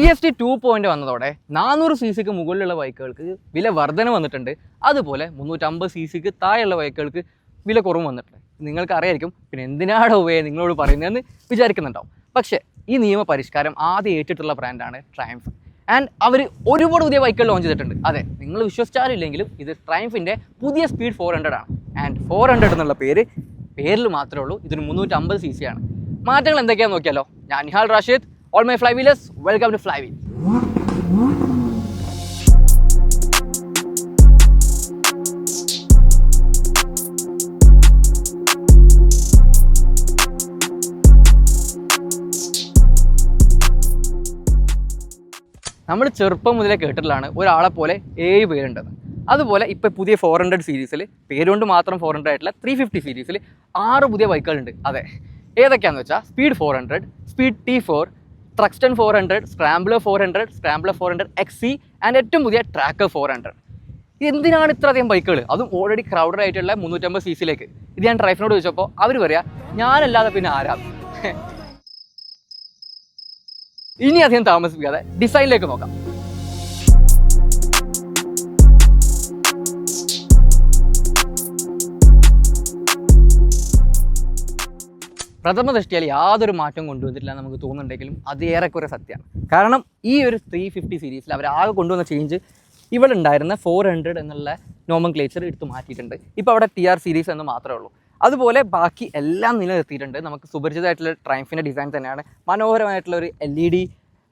GST 2.0 വന്നതോടെ 400 cc മുകളിലുള്ള ബൈക്കുകൾക്ക് വില വർധന വന്നിട്ടുണ്ട്. അതുപോലെ 350 cc താഴെയുള്ള ബൈക്കുകൾക്ക് വില കുറവ് വന്നിട്ടുണ്ട്. നിങ്ങൾക്ക് അറിയായിരിക്കും, പിന്നെ എന്തിനാണോ നിങ്ങളോട് പറയുന്നതെന്ന് വിചാരിക്കുന്നുണ്ടാവും. പക്ഷേ ഈ നിയമ പരിഷ്കാരം ആദ്യം ഏറ്റിട്ടുള്ള ബ്രാൻഡാണ് ട്രയംഫ്. ആൻഡ് അവർ ഒരുപാട് പുതിയ ബൈക്കുകൾ ലോഞ്ച് ചെയ്തിട്ടുണ്ട്. അതെ, നിങ്ങൾ വിശ്വസിച്ചാലില്ലെങ്കിലും ഇത് ട്രയംഫിൻ്റെ പുതിയ സ്പീഡ് 400 ആണ്. ആൻഡ് 400 എന്നുള്ള പേരിൽ മാത്രമേ ഉള്ളൂ. ഇതൊരു 350 cc ആണ്. മാറ്റങ്ങൾ എന്തൊക്കെയാണെന്ന് നോക്കിയാലോ. ഞാൻ Nihal Rashid, all my flywheelers, welcome to Flywheel. നമ്മൾ ചെറുപ്പം മുതലേ കേട്ടിട്ടുള്ളതാണ് ഒരാളെ പോലെ 7 പേരുണ്ടെന്ന്. അതുപോലെ ഇപ്പോൾ പുതിയ 400 സീരീസിൽ പേരുകൊണ്ട് മാത്രം 400 ആയിട്ടുള്ള 350 സീരീസിൽ 6 പുതിയ ബൈക്കുകളുണ്ട്. അതെ, ഏതൊക്കെയാണെന്ന് വെച്ചാൽ speed 400, speed T4, ട്രക്സ്റ്റൺ 400, scrambler 400, scrambler 400 XC and ഏറ്റവും പുതിയ ട്രാക്കർ 400. എന്തിനാണ് ഇത്രയധികം ബൈക്കുകൾ, അതും ഓൾറെഡി ക്രൗഡഡ് ആയിട്ടുള്ള 350 cc? ഇത് ഞാൻ ട്രയംഫിനോട് ചോദിച്ചപ്പോൾ അവർ പറയാ, ഞാനല്ലാതെ പിന്നെ ആരാ. ഇനി അധികം താമസിപ്പിക്കാതെ ഡിസൈനിലേക്ക് നോക്കാം. പ്രഥമ ദൃഷ്ടിയാൽ യാതൊരു മാറ്റം കൊണ്ടുവന്നിട്ടില്ല നമുക്ക് തോന്നുന്നുണ്ടെങ്കിലും അത് ഏറെക്കുറെ സത്യമാണ്. കാരണം ഈ ഒരു 350 സീരീസിൽ അവർ ആകെ കൊണ്ടുവന്ന ചേഞ്ച് ഇവിടെ ഉണ്ടായിരുന്ന 400 എന്നുള്ള നോമൻക്ലേച്ചർ എടുത്ത് മാറ്റിയിട്ടുണ്ട്. ഇപ്പോൾ അവിടെ TR സീരീസ് എന്ന് മാത്രമേ ഉള്ളൂ. അതുപോലെ ബാക്കി എല്ലാം നിലനിർത്തിയിട്ടുണ്ട്. നമുക്ക് സുപരിചിതമായിട്ടുള്ള ട്രയംഫിൻ്റെ ഡിസൈൻ തന്നെയാണ്. മനോഹരമായിട്ടുള്ള ഒരു LED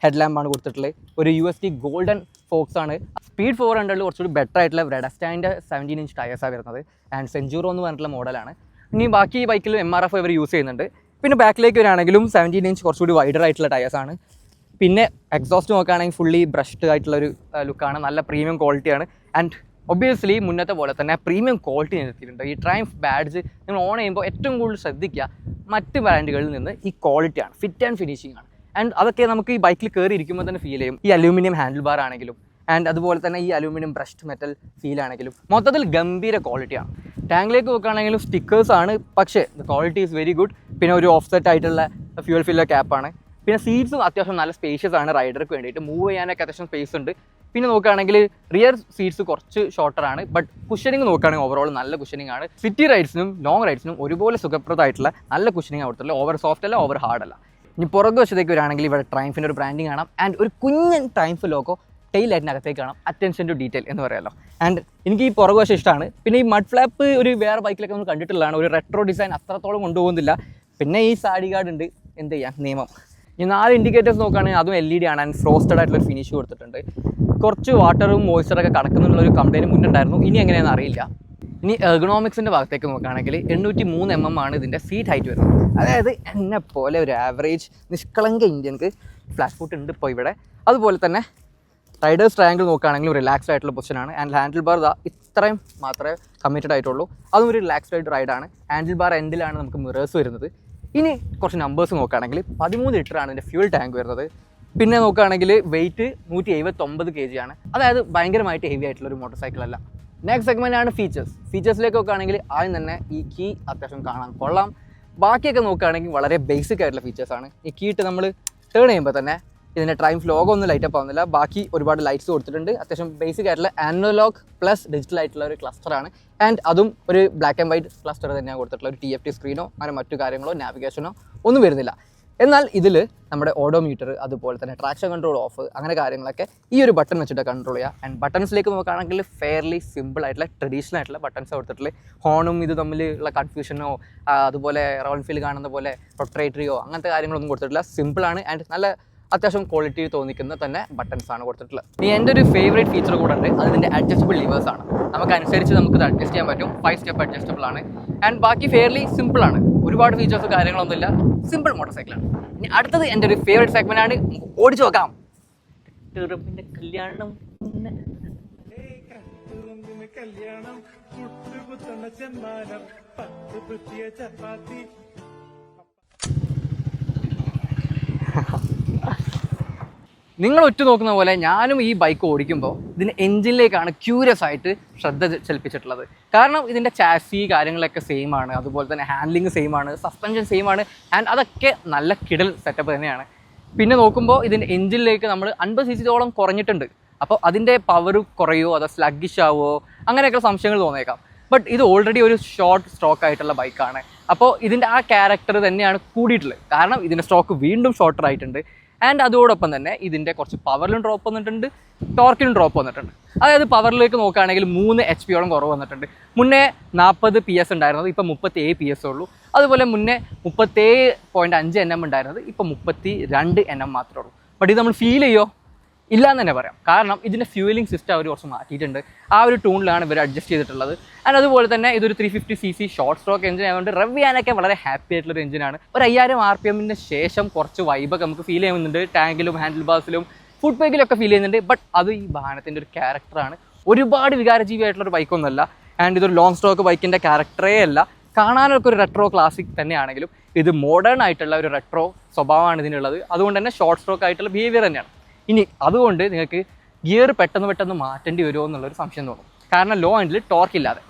ഹെഡ്ലാമ്പാണ് കൊടുത്തിട്ടുള്ളത്. ഒരു USD ഗോൾഡൻ ഫോക്സ് ആണ്. സ്പീഡ് 400 കുറച്ചുകൂടി ബെറ്റർ ആയിട്ടുള്ള റെഡസ്റ്റാൻ്റെ 17 ഇഞ്ച് ടയേഴ്സാണ് വരുന്നത്. ആൻഡ് സെഞ്ചൂറോ എന്ന് പറഞ്ഞിട്ടുള്ള മോഡലാണ്. ഇനി ബാക്കി ബൈക്കിലും MRF ഇവർ യൂസ് ചെയ്യുന്നുണ്ട്. പിന്നെ ബാക്കിലേക്ക് വരികയാണെങ്കിലും 17 ഇഞ്ച് കുറച്ചുകൂടി വൈഡർ ആയിട്ടുള്ള ടയേഴ്സാണ്. പിന്നെ എക്സോസ്റ്റ് നോക്കുകയാണെങ്കിൽ ഫുള്ളി ബ്രഷ്ഡ് ആയിട്ടുള്ളൊരു ലുക്കാണ്. നല്ല പ്രീമിയം ക്വാളിറ്റിയാണ്. ആൻഡ് ഒബ്വിയസ്ലി മുന്നത്തെ പോലെ തന്നെ പ്രീമിയം ക്വാളിറ്റി നിർത്തിയിട്ടുണ്ട്. ഈ ട്രയംഫ് ബാഡ്ജ് നിങ്ങൾ ഓൺ ചെയ്യുമ്പോൾ ഏറ്റവും കൂടുതൽ ശ്രദ്ധിക്കുക മറ്റ് ബ്രാൻഡുകളിൽ നിന്ന് ഈ ക്വാളിറ്റിയാണ്. ഫിറ്റ് ആൻഡ് ഫിനിഷിംഗ് ആണ്. ആൻഡ് അതൊക്കെ നമുക്ക് ഈ ബൈക്കിൽ കയറി ഇരിക്കുമ്പോൾ തന്നെ ഫീൽ ചെയ്യും. ഈ അലൂമിനിയം ഹാൻഡിൽ ബാർ ആണെങ്കിലും ആൻഡ് അതുപോലെ തന്നെ ഈ അലൂമിനിയം ബ്രഷ്ഡ് മെറ്റൽ ഫീൽ ആണെങ്കിലും മൊത്തത്തിൽ ഗംഭീര ക്വാളിറ്റിയാണ്. ടാങ്കിലേക്ക് നോക്കുകയാണെങ്കിലും സ്റ്റിക്കേഴ്സാണ്, പക്ഷേ the quality is very good. പിന്നെ ഒരു ഓഫ്സെറ്റ് ആയിട്ടുള്ള ഫ്യൂൽ ഫില്ലർ ക്യാപ്പാണ്. പിന്നെ സീറ്റ്സും അത്യാവശ്യം നല്ല സ്പേഷ്യസ് ആണ്. റൈഡർക്ക് വേണ്ടിയിട്ട് മൂവ് ചെയ്യാനൊക്കെ അത്യാവശ്യം സ്പേസ് ഉണ്ട്. പിന്നെ നോക്കുകയാണെങ്കിൽ റിയർ സീറ്റ്സ് കുറച്ച് ഷോർട്ടറാണ്, ബട്ട് കുഷനിങ് നോക്കുകയാണെങ്കിൽ ഓവറോൾ നല്ല കുഷനിങ് ആണ്. സിറ്റി റൈഡ്സിനും ലോങ് റൈഡ്സിനും ഒരുപോലെ സുഖപ്രദമായിട്ടുള്ള നല്ല കുഷനിങ് കൊടുത്തിട്ടുള്ള ഓവർ സോഫ്റ്റ് അല്ല, ഓവർ ഹാർഡ് അല്ല. ഇനി പുറകു വശത്തേക്ക് വരികയാണെങ്കിൽ ഇവിടെ ട്രയംഫിൻ്റെ ഒരു ബ്രാൻഡിങ് കാണാം. ആൻഡ് ഒരു കുഞ്ഞൻ ട്രയംഫ് ലോഗോ ടെയിൽ ലൈറ്റിനകത്തേക്ക് കാണാം. അറ്റൻഷൻ ടു ഡീറ്റെയിൽ എന്ന് പറയാമല്ലോ. ആൻഡ് എനിക്ക് ഈ പുറകുവശം ഇഷ്ടമാണ്. പിന്നെ ഈ മഡ് ഫ്ലാപ്പ് ഒരു വേറെ ബൈക്കിലൊക്കെ നമ്മൾ കണ്ടിട്ടുള്ളതാണ്. ഒരു റെട്രോ ഡിസൈൻ അത്രത്തോളം കൊണ്ടുപോകുന്നില്ല. പിന്നെ ഈ സാഡി ഗാർഡ് ഉണ്ട്, എന്ത് ചെയ്യാം, നിയമം. ഈ 4 ഇൻഡിക്കേറ്റേഴ്സ് നോക്കുകയാണെങ്കിൽ അതും LED ആണ്. ആൻഡ് ഫ്രോസ്റ്റഡ് ആയിട്ടുള്ളൊരു ഫിനിഷ് കൊടുത്തിട്ടുണ്ട്. കുറച്ച് വാട്ടറും മോയ്സ്ചറൊക്കെ കടക്കുന്നുള്ളൊരു കംപ്ലയിൻറ്റ് മുന്നുണ്ടായിരുന്നു. ഇനി എങ്ങനെയാണെന്ന് അറിയില്ല. ഇനി എർഗണോമിക്സിൻ്റെ ഭാഗത്തേക്ക് നോക്കുകയാണെങ്കിൽ 803 mm ആണ് ഇതിൻ്റെ സീറ്റ് ഹൈറ്റ് വരുന്നത്. അതായത് എന്നെ പോലെ ഒരു ആവറേജ് നിഷ്കളങ്ക ഇന്ത്യൻക്ക് ഫ്ലാറ്റ് ഫുട്ട് ഉണ്ട് ഇപ്പോൾ ഇവിടെ. അതുപോലെ തന്നെ റൈഡേഴ്സ് ട്രയാങ്കിൾ നോക്കുകയാണെങ്കിൽ റിലാക്സ്ഡ് ആയിട്ടുള്ള പൊസിഷനാണ്. ആൻഡ് ഹാൻഡിൽ ബാർ ഇത്രയും മാത്രമേ കമ്മിറ്റഡ് ആയിട്ടുള്ളൂ. അതും ഒരു റിലാക്സ്ഡ് ആയിട്ട് റൈഡാണ്. ഹാൻഡിൽ ബാർ എൻഡിലാണ് നമുക്ക് മിറേഴ്സ് വരുന്നത്. ഇനി കുറച്ച് നമ്പേഴ്സ് നോക്കുകയാണെങ്കിൽ 13 ലിറ്ററാണ് ഇതിൻ്റെ ഫ്യൂൽ ടാങ്ക് വരുന്നത്. പിന്നെ നോക്കുകയാണെങ്കിൽ വെയിറ്റ് 179 kg ആണ്. അതായത് ഭയങ്കരമായിട്ട് ഹെവി ആയിട്ടുള്ള ഒരു മോട്ടോർ സൈക്കിൾ അല്ല. നെക്സ്റ്റ് സെഗ്മെൻ്റ് ആണ് ഫീച്ചേഴ്സിലേക്ക് നോക്കുകയാണെങ്കിൽ ആദ്യം തന്നെ ഈ കീ അത്യാവശ്യം കാണാൻ കൊള്ളാം. ബാക്കിയൊക്കെ നോക്കുകയാണെങ്കിൽ വളരെ ബേസിക് ആയിട്ടുള്ള ഫീച്ചേഴ്സാണ്. ഈ കീ ഇട്ട് നമ്മൾ ടേൺ ചെയ്യുമ്പോൾ തന്നെ ഇതിൻ്റെ ട്രയംഫ് ലോഗോ ഒന്നും ലൈറ്റപ്പ് ആവുന്നില്ല. ബാക്കി ഒരുപാട് ലൈറ്റ്സ് കൊടുത്തിട്ടുണ്ട്. അത്യാവശ്യം ബേസിക് ആയിട്ടുള്ള അനലോഗ് പ്ലസ് ഡിജിറ്റൽ ആയിട്ടുള്ള ഒരു ക്ലസ്റ്ററാണ്. ആൻഡ് അതും ഒരു ബ്ലാക്ക് ആൻഡ് വൈറ്റ് ക്ലസ്റ്റർ തന്നെയാണ് കൊടുത്തിട്ടുള്ള. ഒരു TFT സ്ക്രീനോ അങ്ങനെ മറ്റു കാര്യങ്ങളോ നാവിഗേഷനോ ഒന്നും വരുന്നില്ല. എന്നാൽ ഇതിൽ നമ്മുടെ ഓഡോമീറ്റർ, അതുപോലെ തന്നെ ട്രാക്ഷൻ കൺട്രോൾ ഓഫ്, അങ്ങനെ കാര്യങ്ങളൊക്കെ ഈ ഒരു ബട്ടൺ വെച്ചിട്ട് കൺട്രോൾ ചെയ്യുക. ആൻഡ് ബട്ടൺസിലേക്ക് നോക്കുകയാണെങ്കിൽ ഫെയർലി സിമ്പിൾ ആയിട്ടുള്ള ട്രഡീഷണൽ ആയിട്ടുള്ള ബട്ടൺസ് കൊടുത്തിട്ടുള്ള ഹോണും ഇത് തമ്മിലുള്ള കൺഫ്യൂഷനോ അതുപോലെ റോയൽ എൻഫീൽഡ് കാണുന്ന പോലെ റൊട്ടേറ്ററിയോ അങ്ങനത്തെ കാര്യങ്ങളൊന്നും കൊടുത്തിട്ടില്ല. സിമ്പിളാണ്. ആൻഡ് നല്ല അത്യാവശ്യം ക്വാളിറ്റി തോന്നിക്കുന്ന തന്നെ ബട്ടൺസ് ആണ് കൊടുത്തിട്ടുള്ളത്. ഇനി എൻ്റെ ഒരു ഫേവറേറ്റ് ഫീച്ചർ കൂടെ ഉണ്ട്. അത് ഇതിൻ്റെ അഡ്ജസ്റ്റബിൾ ലിവേഴ്സ് ആണ്. നമുക്കനുസരിച്ച് നമുക്കിത് അഡ്ജസ്റ്റ് ചെയ്യാൻ പറ്റും. 5 സ്റ്റെപ്പ് അഡ്ജസ്റ്റബിൾ ആണ്. ആൻഡ് ബാക്കി ഫെയർലി സിമ്പിളാണ്. ഒരുപാട് ഫീച്ചേഴ്സ് കാര്യങ്ങളൊന്നുമില്ല. സിമ്പിൾ മോട്ടോർ സൈക്കിളാണ്. ഇനി അടുത്തത് എൻ്റെ ഒരു ഫേവറേറ്റ് സെഗ്മെൻ്റ് ആണ്. ഓടിച്ചു നോക്കാം. കല്യാണം നിങ്ങൾ ഒറ്റ നോക്കുന്ന പോലെ ഞാനും ഈ ബൈക്ക് ഓടിക്കുമ്പോൾ ഇതിൻ്റെ എൻജിനിലേക്കാണ് ക്യൂരിയസ് ആയിട്ട് ശ്രദ്ധ ചലിപ്പിച്ചിട്ടുള്ളത്. കാരണം ഇതിൻ്റെ ചാസി കാര്യങ്ങളൊക്കെ സെയിം ആണ്, അതുപോലെ തന്നെ ഹാൻഡ്ലിങ് സെയിം ആണ്, സസ്പെൻഷൻ സെയിം ആണ്. ആൻഡ് അതൊക്കെ നല്ല കിടൽ സെറ്റപ്പ് തന്നെയാണ്. പിന്നെ നോക്കുമ്പോൾ ഇതിൻ്റെ എഞ്ചിനിലേക്ക് നമ്മൾ 50 cc കുറഞ്ഞിട്ടുണ്ട്. അപ്പോൾ അതിൻ്റെ പവർ കുറയോ അതോ സ്ലഗ്ഗിഷ് ആവുമോ അങ്ങനെയൊക്കെ സംശയങ്ങൾ തോന്നിയേക്കാം. ബട്ട് ഇത് ഓൾറെഡി ഒരു ഷോർട്ട് സ്ട്രോക്ക് ആയിട്ടുള്ള ബൈക്കാണ്. അപ്പോൾ ഇതിൻ്റെ ആ ക്യാരക്ടർ തന്നെയാണ് കൂടിയിട്ടുള്ളത്. കാരണം ഇതിൻ്റെ സ്ട്രോക്ക് വീണ്ടും ഷോർട്ടർ ആയിട്ടുണ്ട്. ആൻഡ് അതോടൊപ്പം തന്നെ ഇതിൻ്റെ കുറച്ച് പവറിലും ഡ്രോപ്പ് വന്നിട്ടുണ്ട്, ടോർക്കിലും ഡ്രോപ്പ് വന്നിട്ടുണ്ട്. അതായത് പവറിലേക്ക് നോക്കുകയാണെങ്കിൽ 3 HP കുറവ് വന്നിട്ടുണ്ട്. മുന്നേ 40 PS ഉണ്ടായിരുന്നത് ഇപ്പോൾ 37 PS ഉള്ളൂ. അതുപോലെ മുന്നേ 37.5 Nm ഉണ്ടായിരുന്നത് ഇപ്പോൾ 32 Nm മാത്രമേ ഉള്ളൂ. ബട്ട് ഇത് നമ്മൾ ഫീൽ ചെയ്യുമോ? ഇല്ല എന്ന് തന്നെ പറയാം. കാരണം ഇതിൻ്റെ ഫ്യൂവലിംഗ് സിസ്റ്റം അവർ കുറച്ച് മാറ്റിയിട്ടുണ്ട്. ആ ഒരു ടൂണിലാണ് ഇവർ അഡ്ജസ്റ്റ് ചെയ്തിട്ടുള്ളത്. ആൻഡ് അതുപോലെ തന്നെ ഇതൊരു 350 cc ഷോർട്ട് സ്ട്രോക്ക് എഞ്ചിൻ ആയതുകൊണ്ട് റവ് ചെയ്യാനൊക്കെ വളരെ ഹാപ്പി ആയിട്ടുള്ളൊരു എഞ്ചിനാണ്. ഒരു 5000 RPM ശേഷം കുറച്ച് വൈബൊക്കെ നമുക്ക് ഫീൽ ചെയ്യുന്നുണ്ട്. ടാങ്കിലും ഹാൻഡിൽ ബാസിലും ഫുഡ് ബൈക്കിലൊക്കെ ഫീൽ ചെയ്യുന്നുണ്ട്. ബട്ട് അത് ഈ വാഹനത്തിൻ്റെ ഒരു ക്യാരക്ടറാണ്. ഒരുപാട് വികാരജീവിയായിട്ടുള്ളൊരു ബൈക്കൊന്നുമല്ല. ആൻഡ് ഇതൊരു ലോങ് സ്ട്രോക്ക് ബൈക്കിൻ്റെ ക്യാരക്ടറേ അല്ല. കാണാനൊക്കെ ഒരു റെട്രോ ക്ലാസിക് തന്നെയാണെങ്കിലും ഇത് മോഡേൺ ആയിട്ടുള്ള ഒരു റെട്രോ സ്വഭാവമാണ് ഇതിനുള്ളത്. അതുകൊണ്ട് തന്നെ ഷോർട്ട് സ്ട്രോക്ക് ആയിട്ടുള്ള ബിഹേവിയർ തന്നെയാണ്. ഇനി അതുകൊണ്ട് നിങ്ങൾക്ക് ഗിയർ പെട്ടെന്ന് മാറ്റേണ്ടി വരുമോ എന്നുള്ളൊരു സംശയം തോന്നും. കാരണം ലോ എൻഡിൽ ടോർക്ക് ഇല്ലാതെ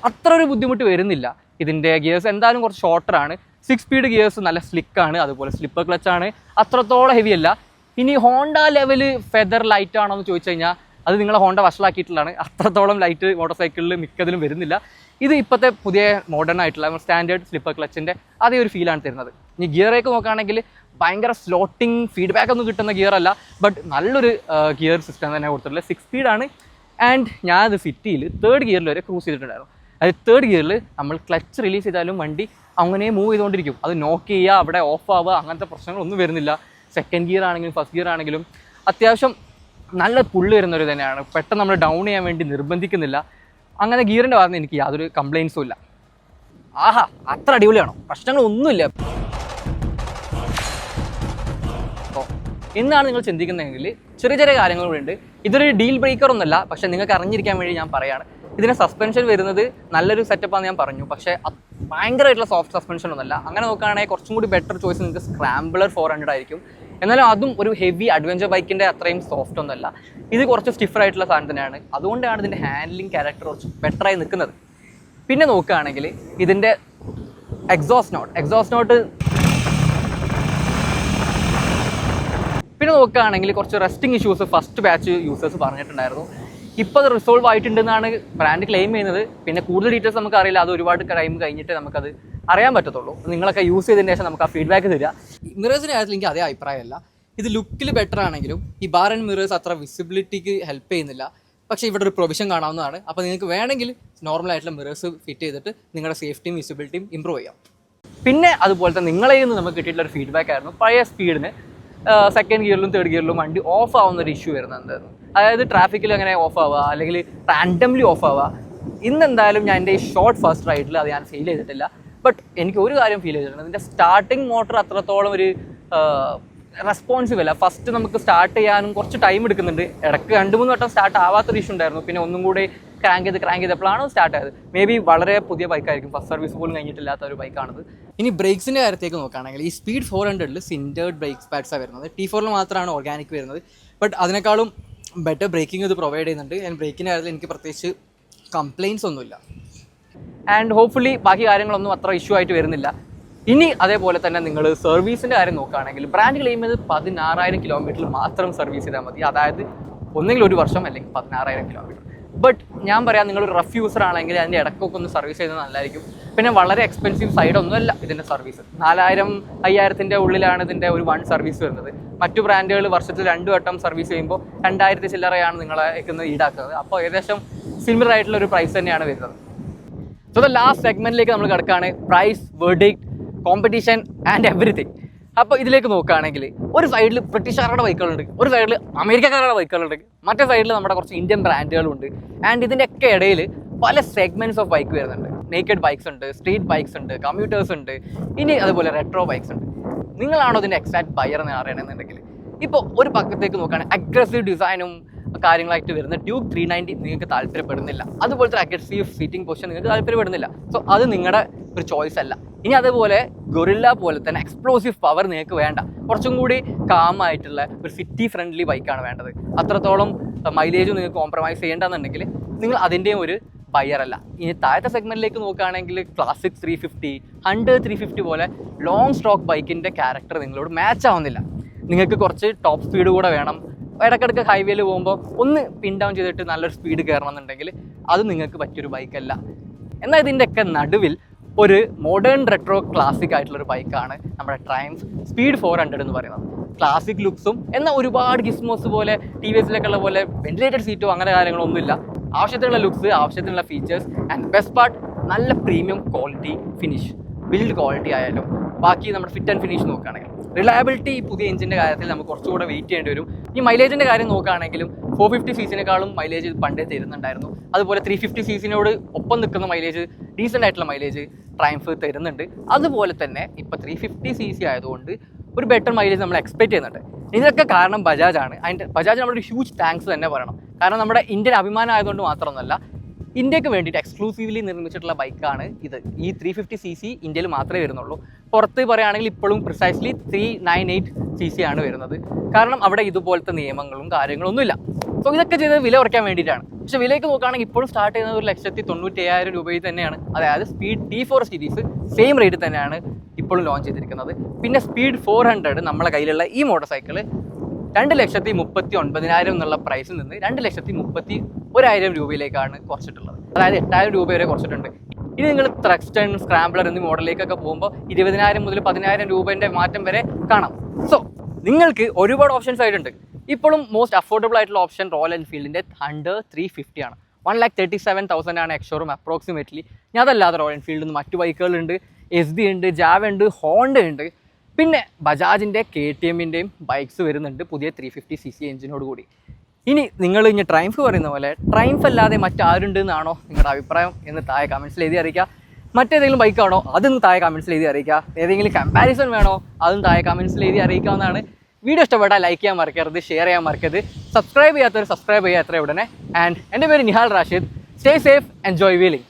അത്ര ഒരു ബുദ്ധിമുട്ട് വരുന്നില്ല. ഇതിൻ്റെ ഗിയേഴ്സ് എന്തായാലും കുറച്ച് ഷോർട്ടറാണ്. 6 സ്പീഡ് ഗിയേഴ്സ് നല്ല സ്ലിക്കാണ്. അതുപോലെ സ്ലിപ്പർ ക്ലച്ചാണ്, അത്രത്തോളം ഹെവി അല്ല. ഇനി ഹോണ്ട ലെവൽ ഫെദർ ലൈറ്റ് ആണോ എന്ന് ചോദിച്ചു കഴിഞ്ഞാൽ അത് നിങ്ങളെ ഹോണ്ട വഷളാക്കിയിട്ടുള്ളതാണ്. അത്രത്തോളം ലൈറ്റ് മോട്ടോർ സൈക്കിളിൽ മിക്കതിലും വരുന്നില്ല. ഇത് ഇപ്പോഴത്തെ പുതിയ മോഡേൺ ആയിട്ടുള്ള സ്റ്റാൻഡേർഡ് സ്ലിപ്പർ ക്ലച്ചിൻ്റെ അതേ ഒരു ഫീലാണ് തരുന്നത്. ഇനി ഗിയറേക്ക് നോക്കുകയാണെങ്കിൽ ഭയങ്കര സ്ലോട്ടിങ് ഫീഡ്ബാക്ക് ഒന്നും കിട്ടുന്ന ഗിയർ അല്ല. ബട്ട് നല്ലൊരു ഗിയർ സിസ്റ്റം തന്നെ കൊടുത്തിട്ടുള്ളത്. 6 സ്പീഡാണ്. ആൻഡ് ഞാനത് സിറ്റിയിൽ 3rd ഗിയറിൽ വരെ ക്രൂസ് ചെയ്തിട്ടുണ്ടായിരുന്നു. അത് 3rd ഗിയറിൽ നമ്മൾ ക്ലച്ച് റിലീസ് ചെയ്താലും വണ്ടി അങ്ങനെ മൂവ് ചെയ്തുകൊണ്ടിരിക്കും. അത് നോക്ക് ചെയ്യുക, അവിടെ ഓഫ് ആവുക, അങ്ങനത്തെ പ്രശ്നങ്ങളൊന്നും വരുന്നില്ല. 2nd ഗിയർ ആണെങ്കിലും 1st ഗിയർ ആണെങ്കിലും അത്യാവശ്യം നല്ല പുള്ളി വരുന്നവർ തന്നെയാണ്. പെട്ടെന്ന് നമ്മൾ ഡൗൺ ചെയ്യാൻ വേണ്ടി നിർബന്ധിക്കുന്നില്ല. അങ്ങനെ ഗിയറിൻ്റെ ഭാഗത്ത് എനിക്ക് യാതൊരു കംപ്ലയിൻസും ഇല്ല. ആഹാ, അത്ര അടിപൊളിയാണോ? പ്രശ്നങ്ങളൊന്നുമില്ല. എന്നാണ് നിങ്ങൾ ചിന്തിക്കുന്നതെങ്കിൽ ചെറിയ കാര്യങ്ങളുണ്ട്. ഇതൊരു ഡീൽ ബ്രേക്കർ ഒന്നുമല്ല. പക്ഷേ നിങ്ങൾക്ക് അറിഞ്ഞിരിക്കാൻ വേണ്ടി ഞാൻ പറയുകയാണ്. ഇതിൻ്റെ സസ്പെൻഷൻ വരുന്നത് നല്ലൊരു സെറ്റപ്പാണെന്ന് ഞാൻ പറഞ്ഞു. പക്ഷേ ഭയങ്കരമായിട്ടുള്ള സോഫ്റ്റ് സസ്പെൻഷൻ ഒന്നുമല്ല. അങ്ങനെ നോക്കുകയാണെങ്കിൽ കുറച്ചും കൂടി ബെറ്റർ ചോയ്സ് നിങ്ങൾക്ക് സ്ക്രാംബ്ലർ 400 ആയിരിക്കും. എന്നാലും അതും ഒരു ഹെവി അഡ്വഞ്ചർ ബൈക്കിൻ്റെ അത്രയും സോഫ്റ്റ് ഒന്നുമല്ല. ഇത് കുറച്ച് സ്റ്റിഫർ ആയിട്ടുള്ള സാധനം തന്നെയാണ്. അതുകൊണ്ടാണ് ഇതിൻ്റെ ഹാൻഡ്ലിംഗ് ക്യാരക്ടർ കുറച്ച് ബെറ്ററായി നിൽക്കുന്നത്. പിന്നെ നോക്കുകയാണെങ്കിൽ ഇതിൻ്റെ എക്സോസ്റ്റ് നോട്ട് പിന്നെ നോക്കുകയാണെങ്കിൽ കുറച്ച് resting issues first batch users പറഞ്ഞിട്ടുണ്ടായിരുന്നു. ഇപ്പോൾ അത് റിസോൾവ് ആയിട്ടുണ്ടെന്നാണ് ബ്രാൻഡ് ക്ലെയിം ചെയ്യുന്നത്. പിന്നെ കൂടുതൽ ഡീറ്റെയിൽസ് നമുക്ക് അറിയില്ല. അത് ഒരുപാട് ടൈം കഴിഞ്ഞിട്ട് നമുക്കത് അറിയാൻ പറ്റത്തുള്ളൂ. നിങ്ങളൊക്കെ യൂസ് ചെയ്തതിന് ശേഷം നമുക്ക് ആ ഫീഡ്ബാക്ക് തരിക. മിറേഴ്സിൻ്റെ കാര്യത്തിൽ എനിക്ക് അതേ അഭിപ്രായമല്ല. ഇത് ലുക്കിൽ ബെറ്റർ ആണെങ്കിലും ഈ ബാർ ആൻഡ് മിറേഴ്സ് അത്ര വിസിബിലിറ്റിക്ക് ഹെൽപ്പ് ചെയ്യുന്നില്ല. പക്ഷേ ഇവിടെ ഒരു പ്രൊവിഷൻ കാണാവുന്നതാണ്. അപ്പോൾ നിങ്ങൾക്ക് വേണമെങ്കിൽ നോർമലായിട്ടുള്ള മിറേഴ്സ് ഫിറ്റ് ചെയ്തിട്ട് നിങ്ങളുടെ സേഫ്റ്റിയും വിസിബിലിറ്റിയും ഇമ്പ്രൂവ് ചെയ്യാം. പിന്നെ അതുപോലത്തെ നിങ്ങളെ നിന്ന് നമുക്ക് കിട്ടിയിട്ടുള്ള ഒരു ഫീഡ്ബാക്ക് ആയിരുന്നു പഴയ സ്പീഡിന് 2nd ഗിയറിലും 3rd ഗിയറിലും വണ്ടി ഓഫ് ആവുന്ന ഒരു ഇഷ്യൂ വരുന്നുണ്ട്. അതായത് ട്രാഫിക്കിൽ അങ്ങനെ ഓഫ് ആവുക, അല്ലെങ്കിൽ റാൻഡംലി ഓഫ് ആവുക. ഇന്നെന്തായാലും ഞാൻ എൻ്റെ ഈ ഷോർട്ട് ഫസ്റ്റ് റൈഡിൽ അത് ഞാൻ ഫീൽ ചെയ്തിട്ടില്ല. ബട്ട് എനിക്ക് ഒരു കാര്യം ഫീൽ ചെയ്തിട്ടുണ്ട്. ഇതിൻ്റെ സ്റ്റാർട്ടിങ് മോട്ടർ അത്രത്തോളം ഒരു റെസ്പോൺസീവ് അല്ല. ഫസ്റ്റ് നമുക്ക് സ്റ്റാർട്ട് ചെയ്യാനും കുറച്ച് ടൈം എടുക്കുന്നുണ്ട്. ഇടയ്ക്ക് 2-3 വട്ടം സ്റ്റാർട്ട് ആവാത്തൊരു ഇഷ്യൂ ഉണ്ടായിരുന്നു. പിന്നെ ഒന്നും കൂടി ക്രാങ്ക് ചെയ്തപ്പോഴാണ് സ്റ്റാർട്ട് ആയത്. മേ ബി വളരെ പുതിയ ബൈക്കായിരിക്കും. ഫസ്റ്റ് സർവീസ് പോലും കഴിഞ്ഞിട്ടില്ലാത്ത ഒരു ബൈക്കാണിത്. ഇനി ബ്രേക്സിൻ്റെ കാര്യത്തേക്ക് നോക്കുകയാണെങ്കിൽ ഈ സ്പീഡ് 400ൽ സിൻഡേർഡ് ബ്രേക്സ് പാഡ്സാണ് വരുന്നത്. T4ൽ മാത്രമാണ് ഓർഗാനിക് വരുന്നത്. ബട്ട് അതിനേക്കാളും ബെറ്റർ ബ്രേക്കിംഗ് ഇത് പ്രൊവൈഡ് ചെയ്യുന്നുണ്ട്. ഞാൻ ബ്രേക്കിൻ്റെ കാര്യത്തിൽ എനിക്ക് പ്രത്യേകിച്ച് കംപ്ലയിൻസ് ഒന്നുമില്ല. ആൻഡ് ഹോപ്പ്ഫുള്ളി ബാക്കി കാര്യങ്ങളൊന്നും അത്ര ഇഷ്യൂ ആയിട്ട് വരുന്നില്ല. ഇനി അതേപോലെ തന്നെ നിങ്ങൾ സർവീസിൻ്റെ കാര്യം നോക്കുകയാണെങ്കിൽ ബ്രാൻഡ് ക്ലെയിം ചെയ്ത് 16,000 കിലോമീറ്ററിൽ മാത്രം സർവീസ് ചെയ്താൽ മതി. അതായത് ഒന്നെങ്കിൽ 1 വർഷം അല്ലെങ്കിൽ 16,000 കിലോമീറ്റർ. ബട്ട് ഞാൻ പറയാം, നിങ്ങളൊരു റഫ് യൂസർ ആണെങ്കിൽ അതിൻ്റെ ഇടയ്ക്കൊക്കെ ഒന്ന് സർവീസ് ചെയ്താൽ നല്ലതായിരിക്കും. പിന്നെ വളരെ എക്സ്പെൻസീവ് സൈഡൊന്നുമല്ല ഇതിൻ്റെ സർവീസ്. 4,000-5,000 ഉള്ളിലാണ് ഇതിൻ്റെ ഒരു 1 സർവീസ് വരുന്നത്. മറ്റു ബ്രാൻഡുകൾ വർഷത്തിൽ 2 വട്ടം സർവീസ് ചെയ്യുമ്പോൾ 2,000 ചില്ലറയാണ് നിങ്ങളെ ഈടാക്കുന്നത്. അപ്പോൾ ഏകദേശം സിമിലർ ആയിട്ടുള്ള ഒരു പ്രൈസ് തന്നെയാണ് വരുന്നത്. സോ ദ ലാസ്റ്റ് സെഗ്മെൻറ്റിലേക്ക് നമ്മൾ കിടക്കുകയാണ്. Price, verdict, competition and everything. അപ്പോൾ ഇതിലേക്ക് നോക്കുകയാണെങ്കിൽ ഒരു സൈഡിൽ ബ്രിട്ടീഷുകാരുടെ ബൈക്കുകളുണ്ട്, ഒരു സൈഡിൽ അമേരിക്കക്കാരുടെ ബൈക്കുകളുണ്ട്, മറ്റേ സൈഡിൽ നമ്മുടെ കുറച്ച് ഇന്ത്യൻ ബ്രാൻഡുകളുണ്ട്. ആൻഡ് ഇതിൻ്റെയൊക്കെ ഇടയിൽ പല സെഗ്മെൻറ്റ്സ് ഓഫ് ബൈക്ക് വരുന്നുണ്ട്. നേക്കഡ് ബൈക്സ് ഉണ്ട്, സ്ട്രീറ്റ് ബൈക്സ് ഉണ്ട്, കമ്മ്യൂട്ടേഴ്സ് ഉണ്ട്, ഇനി അതുപോലെ റെട്രോ ബൈക്സ് ഉണ്ട്. നിങ്ങളാണോ ഇതിൻ്റെ എക്സാക്ട് ബയർ എന്ന് അറിയണമെന്നുണ്ടെങ്കിൽ ഇപ്പോൾ ഒരു പക്കത്തേക്ക് നോക്കുകയാണെങ്കിൽ അഗ്രസീവ് ഡിസൈനും കാര്യങ്ങളായിട്ട് വരുന്ന ഡ്യൂക്ക് 390 നിങ്ങൾക്ക് താല്പര്യപ്പെടുന്നില്ല. അതുപോലത്തെ അഗ്രസീവ് സീറ്റിംഗ് പൊസിഷൻ നിങ്ങൾക്ക് താല്പര്യപ്പെടുന്നില്ല. സോ അത് നിങ്ങളുടെ ഒരു ചോയ്സ് അല്ല. ഇനി അതേപോലെ ഗൊറില്ല പോലെ തന്നെ എക്സ്പ്ലോസീവ് പവർ നിങ്ങൾക്ക് വേണ്ട. കുറച്ചും കൂടി കാമായിട്ടുള്ള ഒരു സിറ്റി ഫ്രണ്ട്ലി ബൈക്കാണ് വേണ്ടത്. അത്രത്തോളം മൈലേജും നിങ്ങൾക്ക് കോംപ്രമൈസ് ചെയ്യേണ്ടെന്നുണ്ടെങ്കിൽ നിങ്ങൾ അതിൻ്റെയും ഒരു ബയർ അല്ല. ഇനി താഴത്തെ സെഗ്മെൻറ്റിലേക്ക് നോക്കുകയാണെങ്കിൽ ക്ലാസിക് 350, 100 350 പോലെ ലോങ് സ്ട്രോക്ക് ബൈക്കിൻ്റെ ക്യാരക്ടർ നിങ്ങളോട് മാച്ച് ആവുന്നില്ല. നിങ്ങൾക്ക് കുറച്ച് ടോപ്പ് സ്പീഡ് കൂടെ വേണം, ഇടയ്ക്കിടയ്ക്ക് ഹൈവേയിൽ പോകുമ്പോൾ ഒന്ന് പിൻ ഡൗൺ ചെയ്തിട്ട് നല്ലൊരു സ്പീഡ് കയറണം എന്നുണ്ടെങ്കിൽ അത് നിങ്ങൾക്ക് പറ്റിയൊരു ബൈക്കല്ല. എന്നാൽ ഇതിൻ്റെയൊക്കെ നടുവിൽ ഒരു മോഡേൺ റെട്രോ ക്ലാസിക് ആയിട്ടുള്ളൊരു ബൈക്കാണ് നമ്മുടെ ട്രയംഫ് സ്പീഡ് 400 എന്ന് പറയുന്നത്. ക്ലാസിക് ലുക്സും എന്നാൽ ഒരുപാട് ഗിസ്മോസ് പോലെ ടി വി എസിലൊക്കെ ഉള്ള പോലെ വെന്റിലേറ്റഡ് സീറ്റോ അങ്ങനെ കാര്യങ്ങളൊന്നുമില്ല. ആവശ്യത്തിനുള്ള ലുക്സ്, ആവശ്യത്തിനുള്ള ഫീച്ചേഴ്സ് ആൻഡ് ബെസ്റ്റ് പാർട്ട് നല്ല premium quality finish, build quality ആയാലും ബാക്കി നമ്മുടെ ഫിറ്റ് ആൻഡ് ഫിനിഷ് നോക്കുകയാണെങ്കിൽ റിലയബിലിറ്റി ഈ പുതിയ എഞ്ചിൻ്റെ കാര്യത്തിൽ നമുക്ക് കുറച്ചുകൂടെ വെയിറ്റ് ചെയ്യേണ്ടി വരും. ഈ മൈലേജിൻ്റെ കാര്യം നോക്കുകയാണെങ്കിലും 450 cc-നേക്കാളും മൈലേജ് പണ്ടേ തരുന്നുണ്ടായിരുന്നു. അതുപോലെ 350 cc-നോട് ഒപ്പം നിൽക്കുന്ന മൈലേജ്, ഡീസൻ്റ് ആയിട്ടുള്ള മൈലേജ് ട്രയംഫ് തരുന്നുണ്ട്. അതുപോലെ തന്നെ ഇപ്പോൾ 350 cc ആയതുകൊണ്ട് ഒരു ബെറ്റർ മൈലേജ് നമ്മൾ എക്സ്പെക്ട് ചെയ്യുന്നുണ്ട്. ഇതിനൊക്കെ കാരണം ബജാജാണ്. അതിൻ്റെ ബജാജ് നമ്മളൊരു ഹ്യൂജ് താങ്ക്സ് തന്നെ പറയണം. കാരണം നമ്മുടെ ഇന്ത്യൻ അഭിമാനം ആയതുകൊണ്ട് മാത്രമൊന്നുമല്ല, ഇന്ത്യക്ക് വേണ്ടിയിട്ട് എക്സ്ക്ലൂസീവ്ലി നിർമ്മിച്ചിട്ടുള്ള ബൈക്കാണ് ഇത്. ഈ 350 cc ഇന്ത്യയിൽ മാത്രമേ വരുന്നുള്ളൂ. പുറത്ത് പറയുകയാണെങ്കിൽ ഇപ്പോഴും പ്രിസൈസ്ലി 398 cc ആണ് വരുന്നത്. കാരണം അവിടെ ഇതുപോലത്തെ നിയമങ്ങളും കാര്യങ്ങളൊന്നുമില്ല. സോ ഇതൊക്കെ ചെയ്തത് വില കുറയ്ക്കാൻ വേണ്ടിയിട്ടാണ്. പക്ഷേ വിലയ്ക്ക് നോക്കുകയാണെങ്കിൽ ഇപ്പോഴും സ്റ്റാർട്ട് ചെയ്യുന്നത് 1,97,000 രൂപയിൽ തന്നെയാണ്. അതായത് speed T4 series same rate തന്നെയാണ് ഇപ്പോഴും ലോഞ്ച് ചെയ്തിരിക്കുന്നത്. പിന്നെ സ്പീഡ് 400 നമ്മളെ കയ്യിലുള്ള ഈ മോട്ടോർ സൈക്കിള് 2,39,000 എന്നുള്ള പ്രൈസിൽ നിന്ന് 2,31,000 രൂപയിലേക്കാണ് കുറച്ചിട്ടുള്ളത്. അതായത് 8,000 രൂപ വരെ കുറച്ചിട്ടുണ്ട്. ഇനി നിങ്ങൾ ത്രക്സ്റ്റൺ, സ്ക്രാംബ്ലർ എന്നീ മോഡലിലേക്കൊക്കെ പോകുമ്പോൾ 20,000 മുതൽ 10,000 രൂപേൻ്റെ മാറ്റം വരെ കാണാം. സോ നിങ്ങൾക്ക് ഒരുപാട് ഓപ്ഷൻസ് ആയിട്ടുണ്ട്. ഇപ്പോഴും മോസ്റ്റ് അഫോർഡബിൾ ആയിട്ടുള്ള ഓപ്ഷൻ റോയൽ എൻഫീൽഡിൻ്റെ തണ്ടർ 350 ആണ്. 1,37,000 ആണ് എക്സ്ഷോറൂം അപ്രോക്സിമേറ്റ്ലി. ഞാൻ അതല്ലാതെ റോയൽ എൻഫീൽഡിൽ നിന്ന് മറ്റു ബൈക്കുകളുണ്ട്, SD ഉണ്ട്, ജാവ ഉണ്ട്, ഹോണ്ട ഉണ്ട്. പിന്നെ ബജാജിൻ്റെ KTM-ൻ്റെയും ബൈക്സ് വരുന്നുണ്ട് പുതിയ 350 cc എഞ്ചിനോട് കൂടി. ഇനി നിങ്ങൾ ഇനി ട്രയംഫ് പറയുന്ന പോലെ ട്രയംഫ് അല്ലാതെ മറ്റാരുണ്ട് എന്നാണോ നിങ്ങളുടെ അഭിപ്രായം എന്ന് താഴെ കമൻസിൽ എഴുതി അറിയിക്കുക. മറ്റേതെങ്കിലും ബൈക്കാണോ അതും താഴെ കമൻസിൽ എഴുതി അറിയിക്കുക. ഏതെങ്കിലും കമ്പാരിസൺ വേണോ അതും താഴെ കമൻസിൽ എഴുതി അറിയിക്കാവുന്നതാണ്. വീഡിയോ ഇഷ്ടപ്പെട്ടാൽ ലൈക്ക് ചെയ്യാൻ മറക്കരുത്, ഷെയർ ചെയ്യാൻ മറക്കരുത്, സബ്സ്ക്രൈബ് ചെയ്യാത്തവർ സബ്സ്ക്രൈബ് ചെയ്യുക എത്ര ഉടനെ. ആൻഡ് എൻ്റെ പേര് Nihal Rashid. Stay safe, enjoy wheeling.